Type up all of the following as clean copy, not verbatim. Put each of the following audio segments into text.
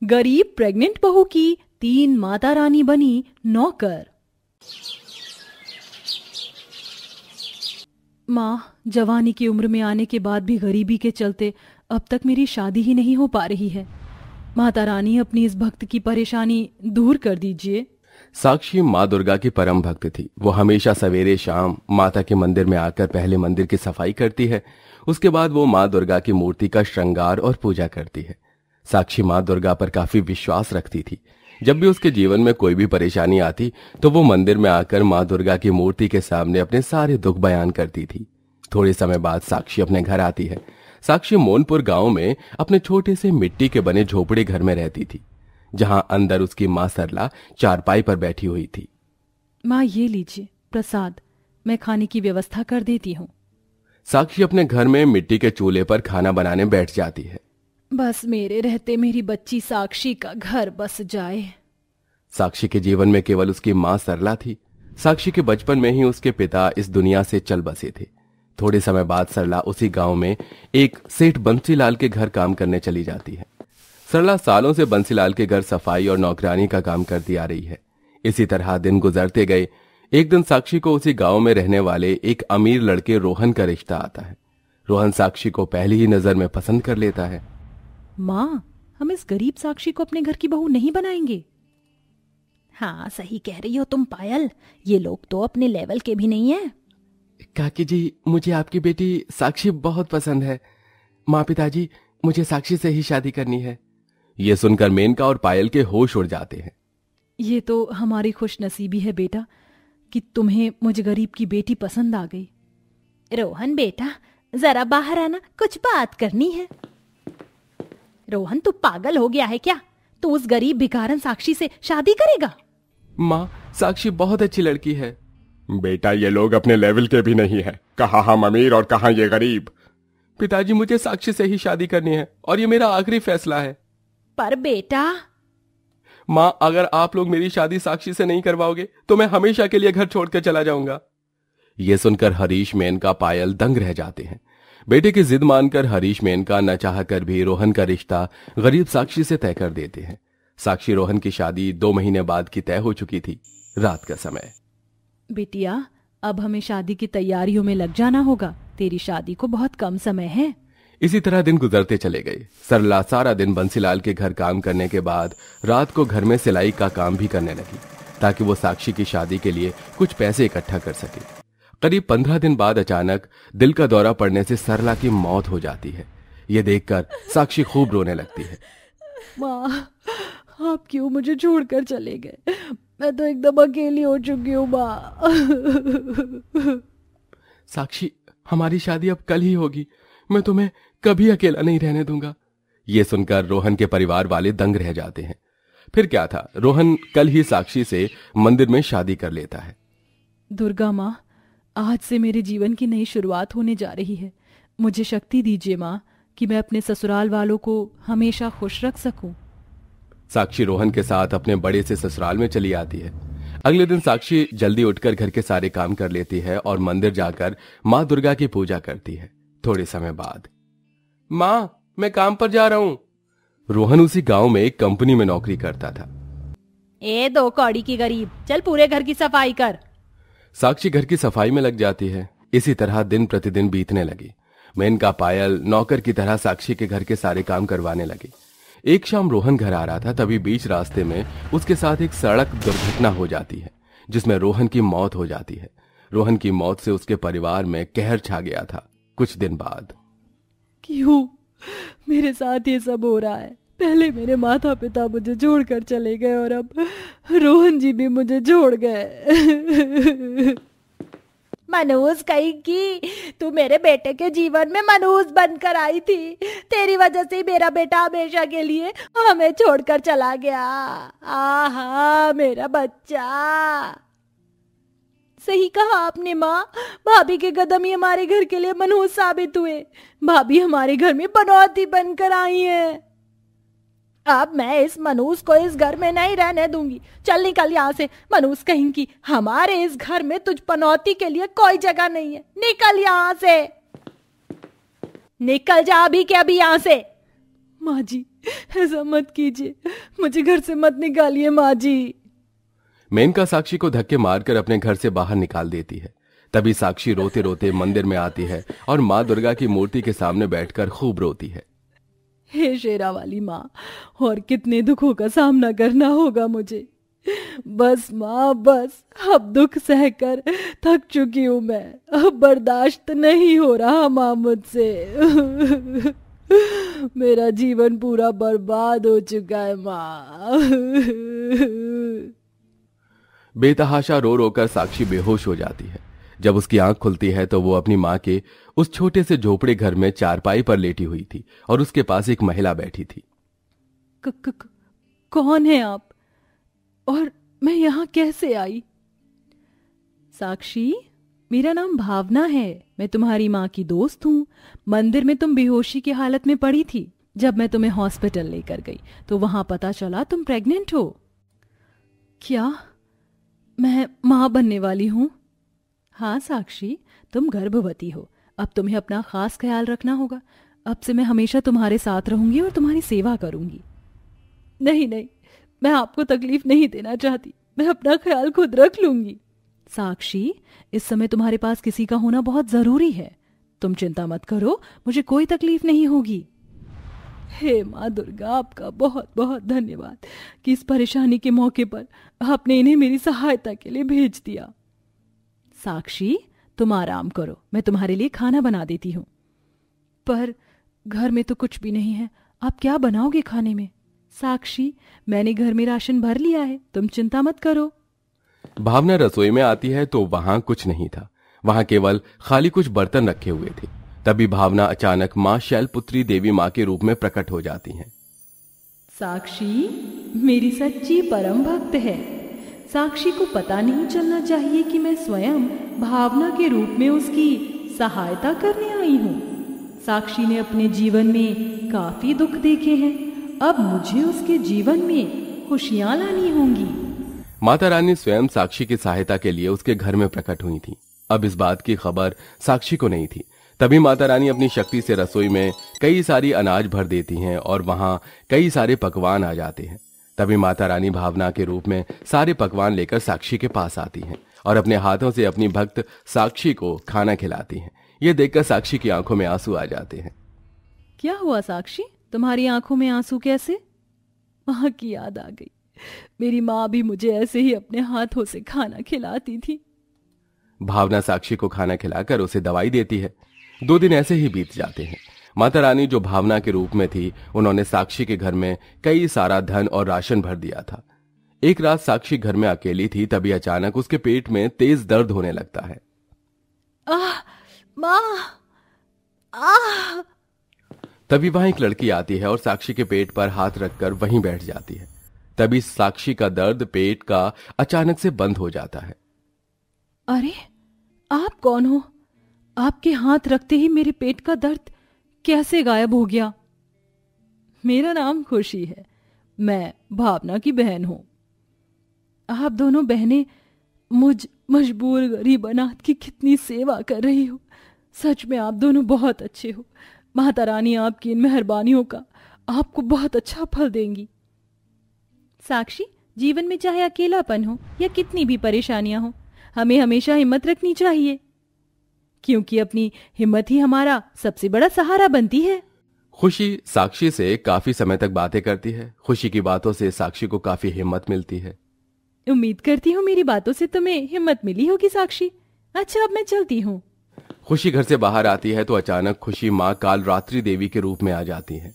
गरीब प्रेग्नेंट बहू की 3 माता रानी बनी नौकर। माँ, जवानी की उम्र में आने के बाद भी गरीबी के चलते अब तक मेरी शादी ही नहीं हो पा रही है। माता रानी, अपनी इस भक्त की परेशानी दूर कर दीजिए। साक्षी माँ दुर्गा की परम भक्त थी। वो हमेशा सवेरे शाम माता के मंदिर में आकर पहले मंदिर की सफाई करती है। उसके बाद वो माँ दुर्गा की मूर्ति का श्रृंगार और पूजा करती है। साक्षी माँ दुर्गा पर काफी विश्वास रखती थी। जब भी उसके जीवन में कोई भी परेशानी आती तो वो मंदिर में आकर माँ दुर्गा की मूर्ति के सामने अपने सारे दुख बयान करती थी। थोड़े समय बाद साक्षी अपने घर आती है। साक्षी मोनपुर गांव में अपने छोटे से मिट्टी के बने झोपड़े घर में रहती थी, जहां अंदर उसकी माँ सरला चारपाई पर बैठी हुई थी। माँ, ये लीजिए प्रसाद, मैं खाने की व्यवस्था कर देती हूँ। साक्षी अपने घर में मिट्टी के चूल्हे पर खाना बनाने बैठ जाती है। बस मेरे रहते मेरी बच्ची साक्षी का घर बस जाए। साक्षी के जीवन में केवल उसकी माँ सरला थी। साक्षी के बचपन में ही उसके पिता इस दुनिया से चल बसे थे। थोड़े समय बाद सरला उसी गांव में एक सेठ बंसीलाल के घर काम करने चली जाती है। सरला सालों से बंसीलाल के घर सफाई और नौकरानी का काम करती आ रही है। इसी तरह दिन गुजरते गए। एक दिन साक्षी को उसी गांव में रहने वाले एक अमीर लड़के रोहन का रिश्ता आता है। रोहन साक्षी को पहली ही नजर में पसंद कर लेता है। माँ, हम इस गरीब साक्षी को अपने घर की बहू नहीं बनाएंगे। हाँ, सही कह रही हो तुम पायल, ये लोग तो अपने लेवल के भी नहीं है। काकी जी, मुझे आपकी बेटी साक्षी बहुत पसंद है। माँ, पिताजी, मुझे साक्षी से ही शादी करनी है। ये सुनकर मेनका और पायल के होश उड़ जाते हैं। ये तो हमारी खुशनसीबी है बेटा कि तुम्हें मुझ गरीब की बेटी पसंद आ गई। रोहन बेटा, जरा बाहर आना, कुछ बात करनी है। रोहन, तू पागल हो गया है क्या? तू उस गरीब भिखारन साक्षी से शादी करेगा? माँ, साक्षी बहुत अच्छी लड़की है। बेटा, ये लोग अपने लेवल के भी नहीं है। कहाँ हम अमीर और कहाँ ये गरीब। पिताजी, मुझे साक्षी से ही शादी करनी है और ये मेरा आखिरी फैसला है। पर बेटा। माँ, अगर आप लोग मेरी शादी साक्षी से नहीं करवाओगे तो मैं हमेशा के लिए घर छोड़कर चला जाऊंगा। ये सुनकर हरीश, मेनका, पायल दंग रह जाते हैं। बेटे की जिद मानकर हरीश, मेनका न चाहकर भी रोहन का रिश्ता गरीब साक्षी से तय कर देते हैं। साक्षी रोहन की शादी 2 महीने बाद की तय हो चुकी थी। रात का समय। बिटिया, अब हमें शादी की तैयारियों में लग जाना होगा। तेरी शादी को बहुत कम समय है। इसी तरह दिन गुजरते चले गए। सरला सारा दिन बंसीलाल के घर काम करने के बाद रात को घर में सिलाई का काम भी करने लगी, ताकि वो साक्षी की शादी के लिए कुछ पैसे इकट्ठा कर सके। करीब 15 दिन बाद अचानक दिल का दौरा पड़ने से सरला की मौत हो जाती है। ये देखकर साक्षी खूब रोने लगती है। माँ, आप क्यों मुझे छोड़कर चले गए? मैं तो एकदम अकेली हो चुकी हूँ माँ। साक्षी, हमारी शादी अब कल ही होगी। मैं तुम्हें कभी अकेला नहीं रहने दूंगा। ये सुनकर रोहन के परिवार वाले दंग रह जाते हैं। फिर क्या था, रोहन कल ही साक्षी से मंदिर में शादी कर लेता है। दुर्गा माँ, आज से मेरे जीवन की नई शुरुआत होने जा रही है। मुझे शक्ति दीजिए माँ कि मैं अपने ससुराल वालों को हमेशा खुश रख सकूं। साक्षी रोहन के साथ अपने बड़े से ससुराल में चली आती है। अगले दिन साक्षी जल्दी उठकर घर के सारे काम कर लेती है और मंदिर जाकर माँ दुर्गा की पूजा करती है। थोड़े समय बाद, माँ, मैं काम पर जा रहा हूँ। रोहन उसी गांव में एक कंपनी में नौकरी करता था। ए 2 कौड़ी की गरीब, चल पूरे घर की सफाई कर। साक्षी घर की सफाई में लग जाती है। इसी तरह दिन प्रतिदिन बीतने लगी। मेनका, पायल नौकर की तरह साक्षी के घर के सारे काम करवाने लगे। एक शाम रोहन घर आ रहा था, तभी बीच रास्ते में उसके साथ एक सड़क दुर्घटना हो जाती है, जिसमें रोहन की मौत हो जाती है। रोहन की मौत से उसके परिवार में कहर छा गया था। कुछ दिन बाद, क्यों मेरे साथ ये सब हो रहा है? पहले मेरे माता पिता मुझे छोड़कर चले गए और अब रोहन जी भी मुझे छोड़ गए। मनहूस कहीं की, तू मेरे बेटे के जीवन में मनहूस बनकर आई थी। तेरी वजह से मेरा बेटा हमेशा के लिए हमें छोड़कर चला गया। आहा, मेरा बच्चा। सही कहा आपने माँ, भाभी के कदम ही हमारे घर के लिए मनहूस साबित हुए। भाभी हमारे घर में पनौती बनकर आई है। अब मैं इस मनहूस को इस घर में नहीं रहने दूंगी। चल निकल यहाँ से, मनहूस कहीं की। हमारे इस घर में तुझ पनौती के लिए कोई जगह नहीं है। निकल यहाँ से, निकल जा अभी के अभी यहाँ से। माँ जी, ऐसा मत कीजिए, मुझे घर से मत निकालिए माँ जी। मेनका साक्षी को धक्के मारकर अपने घर से बाहर निकाल देती है। तभी साक्षी रोते रोते मंदिर में आती है और माँ दुर्गा की मूर्ति के सामने बैठकर खूब रोती है। हे शेरा वाली माँ, और कितने दुखों का सामना करना होगा मुझे। बस माँ बस, अब दुख सहकर थक चुकी हूं मैं, अब बर्दाश्त नहीं हो रहा माँ मुझसे। मेरा जीवन पूरा बर्बाद हो चुका है माँ। बेतहाशा रो रोकर साक्षी बेहोश हो जाती है। जब उसकी आंख खुलती है तो वो अपनी माँ के उस छोटे से झोपड़े घर में चारपाई पर लेटी हुई थी और उसके पास एक महिला बैठी थी। कौन है आप, और मैं यहाँ कैसे आई? साक्षी, मेरा नाम भावना है, मैं तुम्हारी माँ की दोस्त हूँ। मंदिर में तुम बेहोशी की हालत में पड़ी थी। जब मैं तुम्हें हॉस्पिटल लेकर गई तो वहां पता चला तुम प्रेग्नेंट हो। क्या मैं माँ बनने वाली हूँ? हाँ साक्षी, तुम गर्भवती हो। अब तुम्हें अपना खास ख्याल रखना होगा। अब से मैं हमेशा तुम्हारे साथ रहूंगी और तुम्हारी सेवा करूंगी। नहीं नहीं, मैं आपको तकलीफ नहीं देना चाहती, मैं अपना ख्याल खुद रख लूंगी। साक्षी, इस समय तुम्हारे पास किसी का होना बहुत जरूरी है। तुम चिंता मत करो, मुझे कोई तकलीफ नहीं होगी। हे माँ दुर्गा, आपका बहुत बहुत धन्यवाद कि इस परेशानी के मौके पर आपने इन्हें मेरी सहायता के लिए भेज दिया। साक्षी, तुम आराम करो, मैं तुम्हारे लिए खाना बना देती हूँ। पर घर में तो कुछ भी नहीं है, आप क्या बनाओगे खाने में? साक्षी, मैंने घर में राशन भर लिया है, तुम चिंता मत करो। भावना रसोई में आती है तो वहां कुछ नहीं था, वहां केवल खाली कुछ बर्तन रखे हुए थे। तभी भावना अचानक माँ शैलपुत्री देवी माँ के रूप में प्रकट हो जाती हैं। साक्षी मेरी सच्ची परम भक्त है। साक्षी को पता नहीं चलना चाहिए कि मैं स्वयं भावना के रूप में उसकी सहायता करने आई हूँ। साक्षी ने अपने जीवन में काफी दुख देखे हैं, अब मुझे उसके जीवन में खुशियां लानी होंगी। माता रानी स्वयं साक्षी की सहायता के लिए उसके घर में प्रकट हुई थी। अब इस बात की खबर साक्षी को नहीं थी। तभी माता रानी अपनी शक्ति से रसोई में कई सारी अनाज भर देती हैं और वहां कई सारे पकवान आ जाते हैं। तभी माता रानी भावना के रूप में सारे पकवान लेकर साक्षी के पास आती हैं और अपने हाथों से अपनी भक्त साक्षी को खाना खिलाती हैं। ये देखकर साक्षी की आंखों में आंसू आ जाते हैं। क्या हुआ साक्षी, तुम्हारी आंखों में आंसू कैसे? माँ की याद आ गई। मेरी माँ भी मुझे ऐसे ही अपने हाथों से खाना खिलाती थी। भावना साक्षी को खाना खिलाकर उसे दवाई देती है। 2 दिन ऐसे ही बीत जाते हैं। माता रानी जो भावना के रूप में थी, उन्होंने साक्षी के घर में कई सारा धन और राशन भर दिया था। एक रात साक्षी घर में अकेली थी, तभी अचानक उसके पेट में तेज दर्द होने लगता है। आह माँ, आह। तभी वहां एक लड़की आती है और साक्षी के पेट पर हाथ रखकर वहीं बैठ जाती है। तभी साक्षी का दर्द पेट का अचानक से बंद हो जाता है। अरे, आप कौन हो? आपके हाथ रखते ही मेरे पेट का दर्द कैसे गायब हो गया? मेरा नाम खुशी है, मैं भावना की बहन हूं। आप दोनों बहनें मुझ मजबूर गरीब अनाथ की कितनी सेवा कर रही हो। सच में आप दोनों बहुत अच्छे हो। माता रानी आपकी इन मेहरबानियों का आपको बहुत अच्छा फल देंगी। साक्षी, जीवन में चाहे अकेलापन हो या कितनी भी परेशानियां हो, हमें हमेशा हिम्मत रखनी चाहिए, क्योंकि अपनी हिम्मत ही हमारा सबसे बड़ा सहारा बनती है। खुशी साक्षी से काफी समय तक बातें करती है। खुशी की बातों से साक्षी को काफी हिम्मत मिलती है। उम्मीद करती हूँ मेरी बातों से तुम्हें हिम्मत मिली होगी साक्षी। अच्छा, अब मैं चलती हूँ। खुशी घर से बाहर आती है तो अचानक खुशी माँ कालरात्रि देवी के रूप में आ जाती है।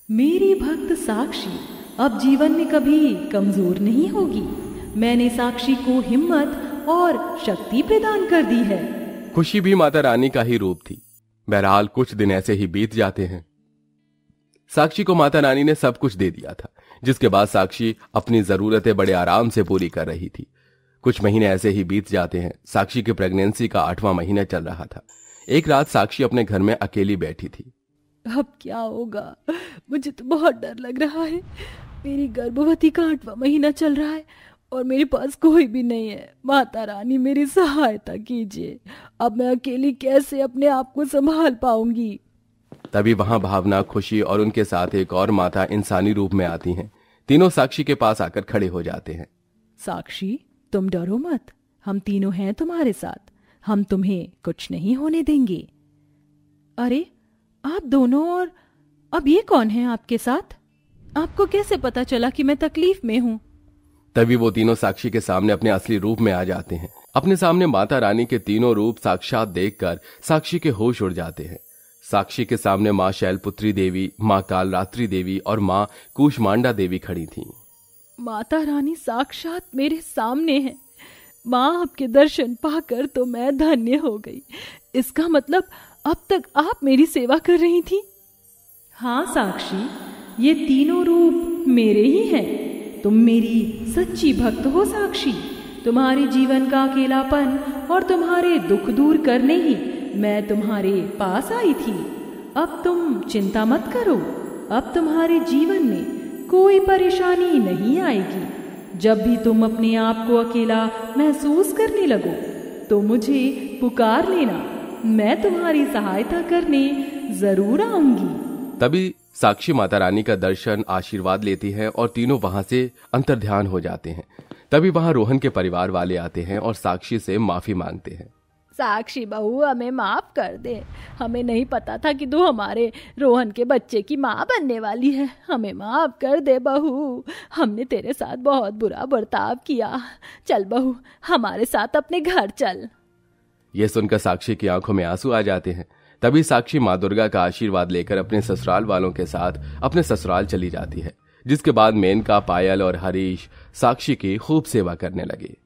मेरी भक्त साक्षी अब जीवन में कभी कमजोर नहीं होगी। मैंने साक्षी को हिम्मत और शक्ति प्रदान कर दी है। खुशी भी माता रानी का ही रूप थी। बहरहाल कुछ दिन ऐसे ही बीत जाते हैं। साक्षी को माता रानी ने सब कुछ दे दिया था, जिसके बाद साक्षी अपनी जरूरतें बड़े आराम से पूरी कर रही थी। कुछ महीने ऐसे ही बीत जाते हैं। साक्षी की प्रेगनेंसी का 8वां महीना चल रहा था। एक रात साक्षी अपने घर में अकेली बैठी थी। अब क्या होगा? मुझे तो बहुत डर लग रहा है। मेरी गर्भवती का 8वां महीना चल रहा है और मेरे पास कोई भी नहीं है। माता रानी मेरी सहायता कीजिए। अब मैं अकेली कैसे अपने आप को संभाल पाऊंगी? तभी वहां भावना, खुशी और उनके साथ एक और माता इंसानी रूप में आती हैं। तीनों साक्षी के पास आकर खड़े हो जाते हैं। साक्षी, तुम डरो मत, हम तीनों हैं तुम्हारे साथ, हम तुम्हें कुछ नहीं होने देंगे। अरे आप दोनों, और अब ये कौन है आपके साथ? आपको कैसे पता चला कि मैं तकलीफ में हूं? तभी वो तीनों साक्षी के सामने अपने असली रूप में आ जाते हैं। अपने सामने माता रानी के तीनों रूप साक्षात देखकर साक्षी के होश उड़ जाते हैं। साक्षी के सामने माँ शैलपुत्री देवी, माँ कालरात्रि देवी और माँ कूष्मांडा देवी खड़ी थीं। माता रानी साक्षात मेरे सामने है। माँ, आपके दर्शन पाकर तो मैं धन्य हो गई। इसका मतलब अब तक आप मेरी सेवा कर रही थी? हाँ साक्षी, ये तीनों रूप मेरे ही हैं। तुम मेरी सच्ची भक्त हो साक्षी। तुम्हारे जीवन का अकेलापन और तुम्हारे दुख दूर करने ही मैं तुम्हारे पास आई थी। अब तुम चिंता मत करो, अब तुम्हारे जीवन में कोई परेशानी नहीं आएगी। जब भी तुम अपने आप को अकेला महसूस करने लगो तो मुझे पुकार लेना, मैं तुम्हारी सहायता करने जरूर आऊंगी। तभी साक्षी माता रानी का दर्शन, आशीर्वाद लेती है और तीनों वहां से अंतर्ध्यान हो जाते हैं। तभी वहां रोहन के परिवार वाले आते हैं और साक्षी से माफी मांगते हैं। साक्षी बहू, हमें माफ कर दे। हमें नहीं पता था कि तू हमारे रोहन के बच्चे की माँ बनने वाली है। हमें माफ कर दे बहू, हमने तेरे साथ बहुत बुरा बर्ताव किया। चल बहू, हमारे साथ अपने घर चल। यह सुनकर साक्षी की आंखों में आंसू आ जाते हैं। तभी साक्षी माँ दुर्गा का आशीर्वाद लेकर अपने ससुराल वालों के साथ अपने ससुराल चली जाती है, जिसके बाद मेनका, पायल और हरीश साक्षी की खूब सेवा करने लगे।